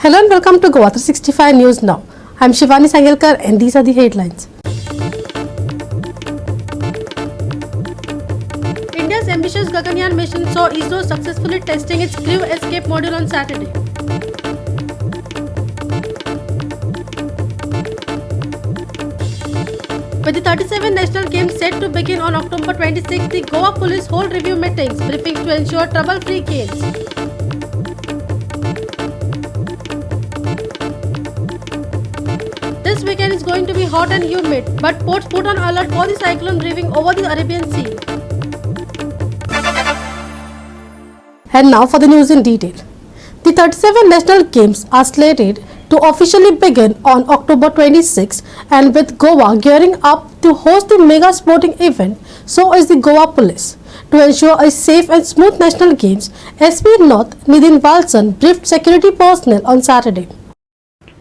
Hello and welcome to Goa365 News Now. I'm Shivani Sangelkar and these are the headlines. India's ambitious Gaganyaan mission saw ISRO successfully testing its crew escape module on Saturday. With the 37 national games set to begin on October 26, the Goa police hold review meetings, briefings to ensure trouble-free games. This weekend is going to be hot and humid, but ports put on alert for the cyclone brewing over the Arabian Sea. And now for the news in detail. The 37 national games are slated to officially begin on October 26, and with Goa gearing up to host the mega sporting event, so is the Goa police. To ensure a safe and smooth national games, SP North Nidin Walson briefed security personnel on Saturday.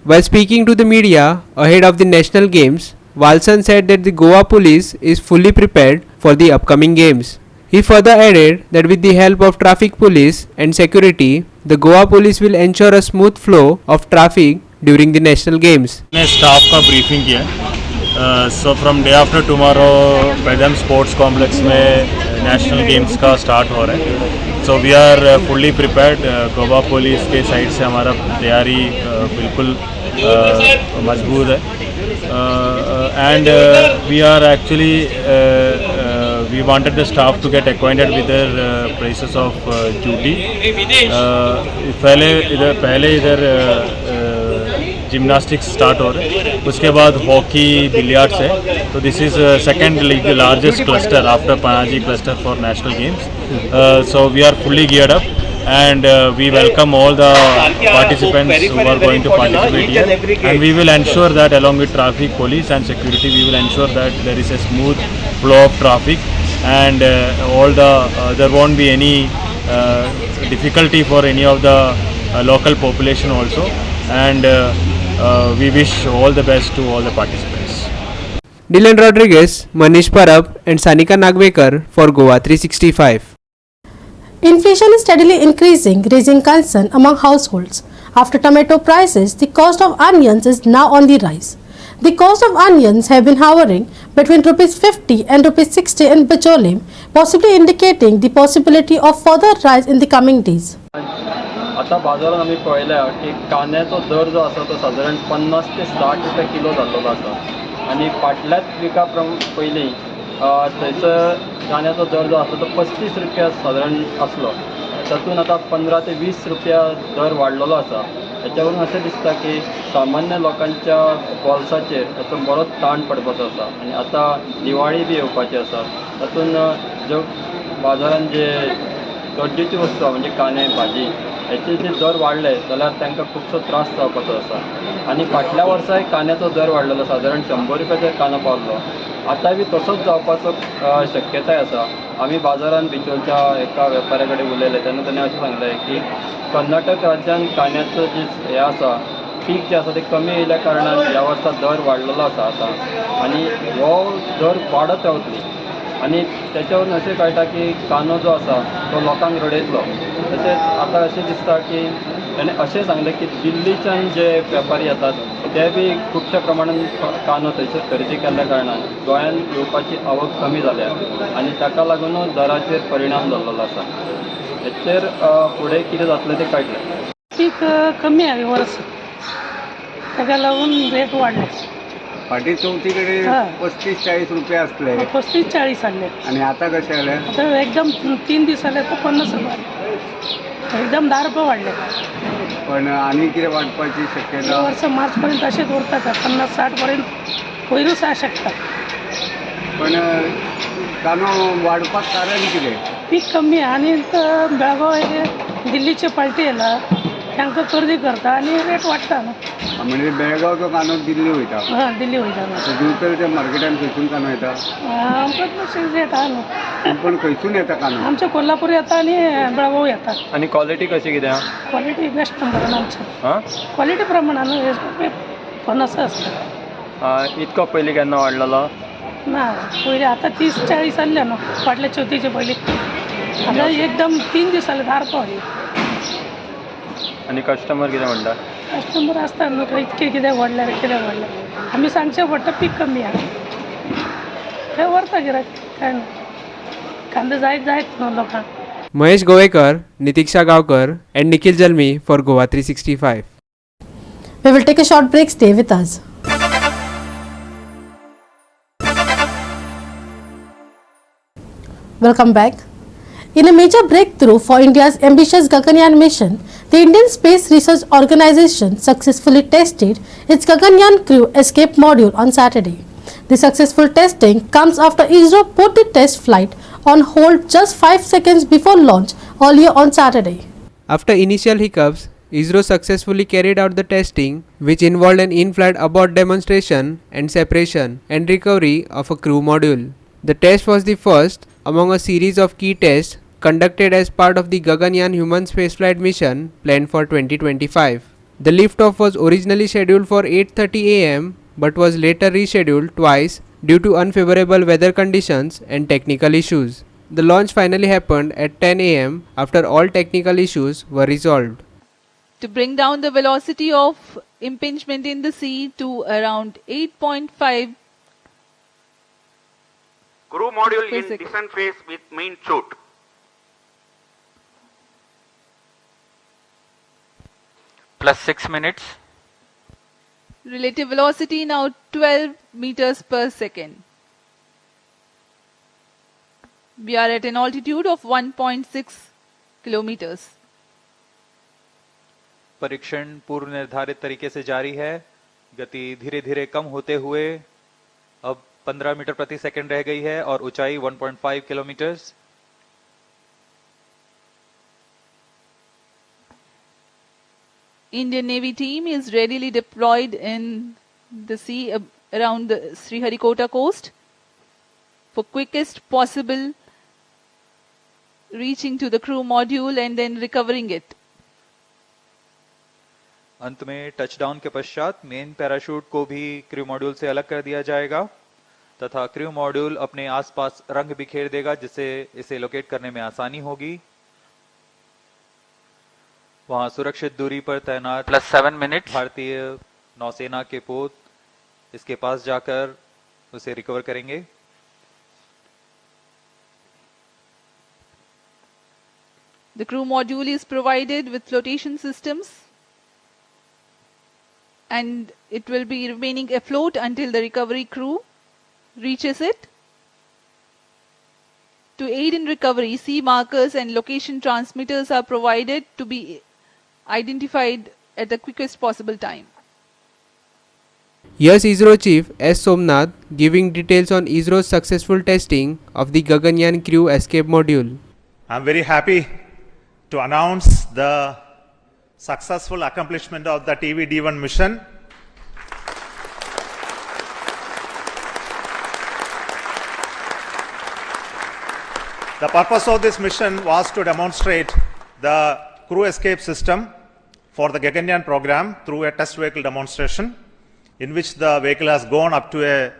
While speaking to the media ahead of the national games, Walson said that the Goa police is fully prepared for the upcoming games. He further added that with the help of traffic police and security, the Goa police will ensure a smooth flow of traffic during the national games. Staff का briefing किया so from day after tomorrow Peddem sports complex में national games का start हो रहा है. So we are fully prepared. Goa police के side से हमारा तैयारी बिल्कुल मजबूत है. And we are actually we wanted the staff to get acquainted with their places of duty. पहले इधर जिम्नास्टिक्स स्टार्ट हो रहे हैं, उसके बाद हॉकी बिलियर्ड्स है. तो this is second largest cluster after Panaji cluster for national games. So we are fully geared up and we welcome all the participants who are going to participate here, and we will ensure that along with traffic police and security we will ensure that there is a smooth flow of traffic, and there won't be any difficulty for any of the local population also, and we wish all the best to all the participants. Dylan Rodriguez, Manish Parab and Sanika Nagwekar for Goa365. Inflation is steadily increasing, raising concern among households. After tomato prices, the cost of onions is now on the rise. The cost of onions have been hovering between ₹50 and ₹60 in Bicholim, possibly indicating the possibility of further rise in the coming days. आता बाजारात आम्ही पळयल्या की कांद्याचो दर जो आसा तो साधारण 50 ते 60 रुपये किलो जाल्लो आसा, आणि फाटल्याच विका पयलीं थंयसर कांद्याचो दर जो आसा तो 35 रुपया साधारण आसलो. तातूंत आतां 15 ते 20 रुपया दर वाडलेलो आसा. हेच्या वरून अशें दिसता की सामान्य लोकांच्या बोल्साचेर हेचो बरोच ताण पडपाचो आसा, आनी आतां दिवाळी बी येवपाची आसा. तातूंत ज्यो बाजारान जे गरजेची वस्तू म्हणजे कांदे भाजी हेचे जे दर वाडले जाल्यार तांकां खुबसो त्रास जावपाचो आसा. आनी फाटल्या वर्साय कांद्याचो दर वाडलेलो, साधारण 100 रुपयाचेर कांदो पावलो. आतां बी तसोच जावपाचो शक्यताय आसा. आमी बाजारान बिचोलच्या एका वेपाऱ्या कडेन उलयले तेन्ना ताणें अशें सांगलें की कर्नाटक राज्यान कांद्याचो जे हे आसा पीक जे आसा ते कमी येयल्या कारणान ह्या वर्सा दर वाडलेलो आसा आतां, आनी हो दर वाडत रावतली. आनी तेच्या वरून अशें कळटा की कांदो जो आसा तो लोकांक रडयतलो. तशेंच आतां अशें दिसता की ताणें अशें सांगलें की दिल्लीच्यान जे वेपारी येतात ते बी खुबशा प्रमाणान कांदो थंयसर खरेदी केल्ल्या कारणान गोंयान येवपाची आवक कमी जाल्या, आनी ताका लागूनच दराचेर परिणाम जाल्लो आसा. हेचेर फुडें कितें जातलें तें कळटलें. पीक कमी आहे वर्ष, ताका लागून रेट वाडले. फाटी चौथीकडे 35-40 रुपये असले, 35-40 आले, आणि आता कसे आले? आता एकदम 3 दिवस आले तर 50 रुपये, एकदम 10 रुपये वाढले. पण आणि किती वाढपाची शक्यता? वर्ष मार्चपर्यंत असेच उरतात, 50-60 पर्यंत होईलच शकतात. पण कांदो वाढपाक कारण कितें? पीक कमी आहे, आणि बेळगाव हे दिल्लीचे पार्टी येला तांकां खरेदी करता आणि रेट वाडटा. म्हणजे बेळगावचो कांदो दिल्ली वयता? हां, दिल्ली वयता. दिवचलच्या मार्केटान खंयसून कांदो येता? आमकां तशें रेट आहा न्हू. पण खंयसून येता कांदो? आमच्या कोल्हापूर येता आणि बेळगाव येता. आनी क्वॉलिटी कशी कितें आहा? क्वॉलिटी बेस्ट नंबरान आमच्या. हां, क्वॉलिटी प्रमाणान फणस आसता. इतको पयलीं केन्ना वाडलेलो ना? पयलीं आतां 30-40 जाल्ले न्हू, फाटल्या चवथीचे पयलीं. आतां एकदम 3 दीस जाले 10 रुपये. आनी कस्टमर कितें म्हणटा? कस्टमर असतात न्हू थंय इतके कित्याक व्हडल्यार आमी सांगचें पडटा पीक कमी आहा थंय व्हरता गिरायक काय न्हू कांदो जायत न्हू लोकांक. Mahesh Govekar, Nitiksha Gavkar and Nikhil Jalmi for Goa 365. We will take a short break. Stay with us. Welcome back. In a major breakthrough for India's ambitious Gaganyaan mission, the Indian Space Research Organisation successfully tested its Gaganyaan crew escape module on Saturday. The successful testing comes after ISRO put the test flight on hold just 5 seconds before launch earlier on Saturday. After initial hiccups, ISRO successfully carried out the testing, which involved an in-flight abort demonstration and separation and recovery of a crew module. The test was the first among a series of key tests conducted as part of the Gaganyaan human spaceflight mission planned for 2025. The liftoff was originally scheduled for 8:30 am but was later rescheduled twice due to unfavorable weather conditions and technical issues. The launch finally happened at 10 am after all technical issues were resolved. To bring down the velocity of impingement in the sea to around 8.5 Crew module in Physics. descent phase with main chute. Plus 6 minutes. relative velocity now 12 meters per second. We are at an altitude of 1.6 kilometers. परीक्षण पूर्व निर्धारित तरीके से जारी है. गति धीरे धीरे कम होते हुए अब 15 मीटर प्रति सेकंड रह गई है और ऊंचाई 1.5 kilometre. Indian Navy team is readily deployed in the sea around the Sriharikota coast for quickest possible reaching to the crew module and then recovering it. अंत में टचडाउन के पश्चात मेन पैराशूट को भी क्रू मॉड्यूल से अलग कर दिया जाएगा तथा क्रू मॉड्यूल अपने आसपास रंग बिखेर देगा जिससे इसे लोकेट करने में आसानी होगी. वहां सुरक्षित दूरी पर तैनात Plus 7 minutes. भारतीय नौसेना के पोत इसके पास जाकर उसे रिकवर करेंगे. The crew module is provided with flotation systems and it will be remaining afloat until the recovery crew reaches it. To aid in recovery, sea markers and location transmitters are provided to be identified at the quickest possible time. Here's ISRO Chief S. Somnath giving details on ISRO's successful testing of the Gaganyaan crew escape module. I'm very happy to announce the successful accomplishment of the TVD1 mission. The purpose of this mission was to demonstrate the crew escape system for the Gaganyaan program through a test vehicle demonstration in which the vehicle has gone up to a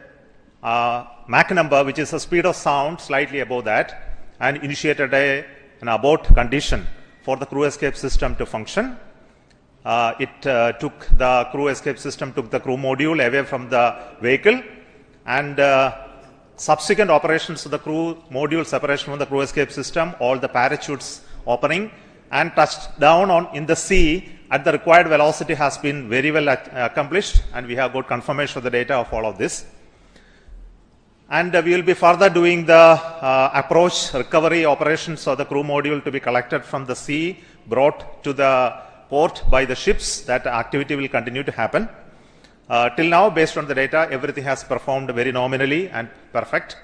Mach number, which is the speed of sound, slightly above that, and initiated an abort condition for the crew escape system to function. Took the crew module away from the vehicle, and subsequent operations of the crew module separation from the crew escape system, all the parachutes opening, and touched down in the sea at the required velocity has been very well accomplished, and we have got confirmation of the data of all of this. And we will be further doing the approach recovery operations of the crew module to be collected from the sea, brought to the port by the ships. That activity will continue to happen. Till now, based on the data, everything has performed very nominally and perfect.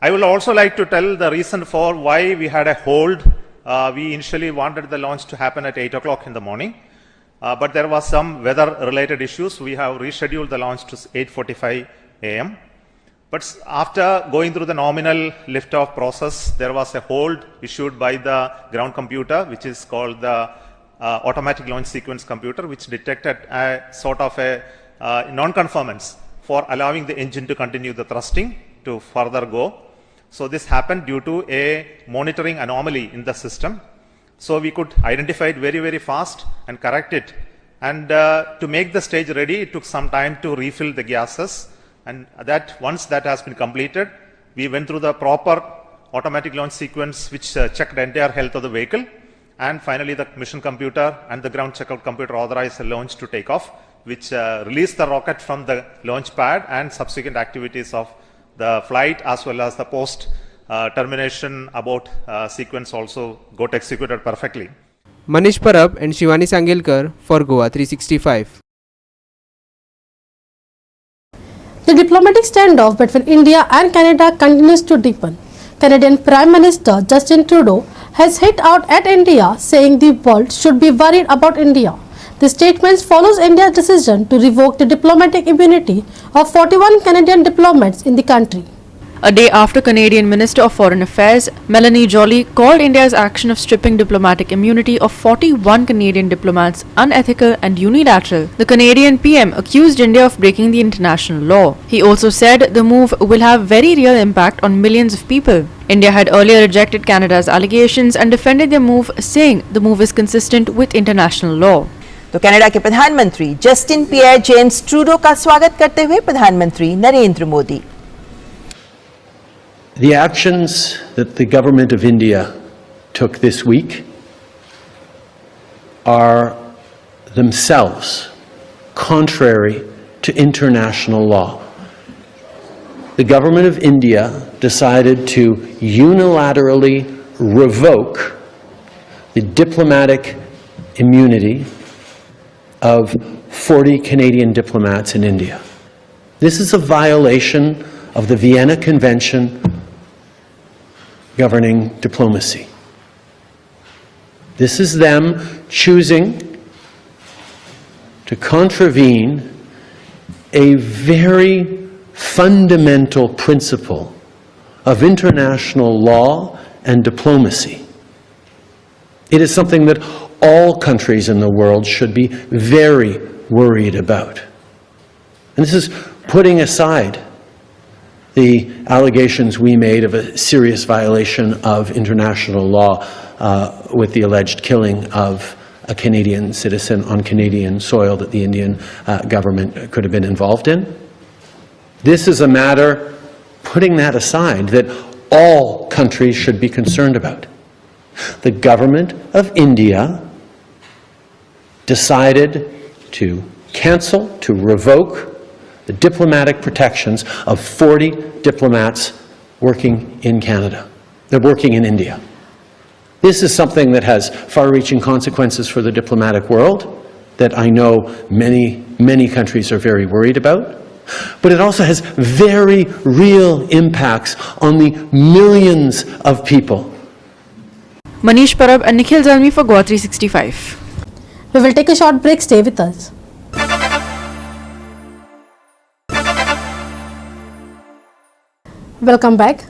I will also like to tell the reason for why we had a hold. We initially wanted the launch to happen at 8 o'clock in the morning, but there was some weather-related issues. We have rescheduled the launch to 8:45 a.m. But after going through the nominal liftoff process, there was a hold issued by the ground computer, which is called the automatic launch sequence computer, which detected a sort of a non-conformance for allowing the engine to continue the thrusting to further go. So this happened due to a monitoring anomaly in the system. So we could identify it very, very fast and correct it. And to make the stage ready, it took some time to refill the gases. And that once that has been completed, we went through the proper automatic launch sequence which checked the entire health of the vehicle. And finally, the mission computer and the ground checkout computer authorized the launch to take off, which released the rocket from the launch pad, and subsequent activities of the flight as well as the post termination abort sequence also got executed perfectly. Manish Parab and Shivani Sangilkar for Goa365. The diplomatic standoff between India and Canada continues to deepen. Canadian Prime Minister Justin Trudeau has hit out at India, saying the world should be worried about India. The statement follows India's decision to revoke the diplomatic immunity of 41 Canadian diplomats in the country. A day after Canadian Minister of Foreign Affairs Melanie Joly called India's action of stripping diplomatic immunity of 41 Canadian diplomats unethical and unilateral, the Canadian PM accused India of breaking the international law. He also said the move will have very real impact on millions of people. India had earlier rejected Canada's allegations and defended their move, saying the move is consistent with international law. तो Canada के प्रधानमंत्री Justin पियर James Trudeau का स्वागत करते हुए प्रधानमंत्री Narendra Modi. The actions that the government of India took this week are themselves contrary to international law. The government of India decided to unilaterally revoke the diplomatic immunity of 40 Canadian diplomats in India. This is a violation of the Vienna Convention governing diplomacy. This is them choosing to contravene a very fundamental principle of international law and diplomacy. It is something that all countries in the world should be very worried about. And this is putting aside the allegations we made of a serious violation of international law with the alleged killing of a Canadian citizen on Canadian soil that the Indian government could have been involved in. This is a matter, putting that aside, that all countries should be concerned about. The government of India decided to cancel, to revoke the diplomatic protections of 40 diplomats working in Canada. They're working in India. This is something that has far-reaching consequences for the diplomatic world that I know many countries are very worried about. But it also has very real impacts on the millions of people. Manish Parab and Nikhil Zalmi for Goa365. We will take a short break. Stay with us. Welcome back.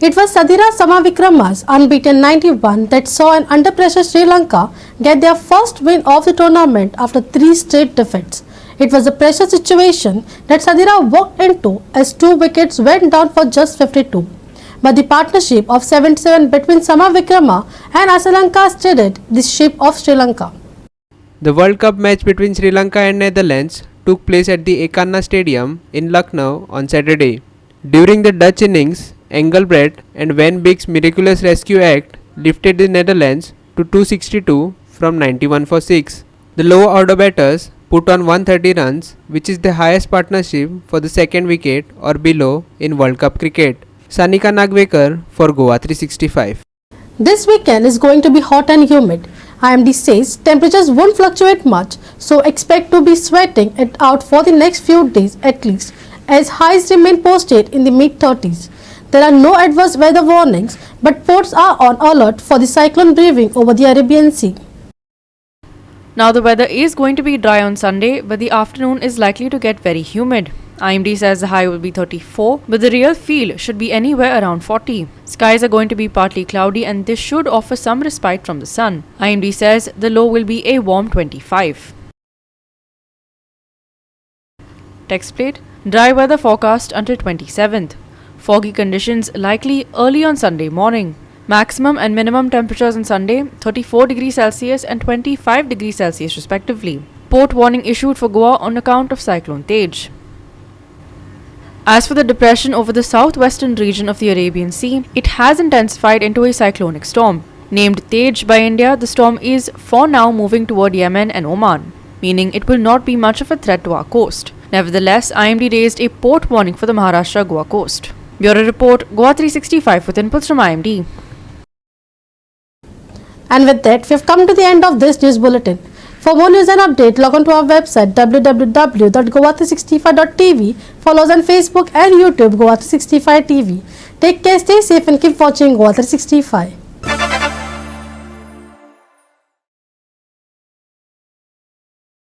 It was Sadira Samavikrama's unbeaten 91 that saw an under-pressure Sri Lanka get their first win of the tournament after 3 straight defeats. It was a pressure situation that Sadira walked into as 2 wickets went down for just 52. But the partnership of 77 between Samavikrama and Asalanka steadied the ship of Sri Lanka. The World Cup match between Sri Lanka and Netherlands took place at the Ekanna Stadium in Lucknow on Saturday. During the Dutch innings, Engelbrecht and Van Beek's miraculous rescue act lifted the Netherlands to 262 from 91 for 6. The lower order batters put on 130 runs, which is the highest partnership for the second wicket or below in World Cup cricket. Sanika Nagwekar for Goa365. This weekend is going to be hot and humid. IMD says temperatures won't fluctuate much, so expect to be sweating it out for the next few days at least, as highs remain posted in the mid-30s. There are no adverse weather warnings, but ports are on alert for the cyclone brewing over the Arabian Sea. Now the weather is going to be dry on Sunday, but the afternoon is likely to get very humid. IMD says the high will be 34, but the real feel should be anywhere around 40. Skies are going to be partly cloudy and this should offer some respite from the sun. IMD says the low will be a warm 25. Text plate: dry weather forecast until 27th. Foggy conditions likely early on Sunday morning. Maximum and minimum temperatures on Sunday 34 degrees Celsius and 25 degrees Celsius respectively. port warning issued for Goa on account of Cyclone Tej. As for the depression over the southwestern region of the Arabian Sea, it has intensified into a cyclonic storm. Named Tej by India, the storm is for now moving toward Yemen and Oman, meaning it will not be much of a threat to our coast. Nevertheless, IMD raised a port warning for the Maharashtra-Goa coast. Bureau Report, Goa365 with inputs from IMD. And with that, we have come to the end of this news bulletin. For more news and update, log on to our website www.goa365.tv. Follow us on Facebook and YouTube Goa365 TV. Take care, stay safe and keep watching Goa365.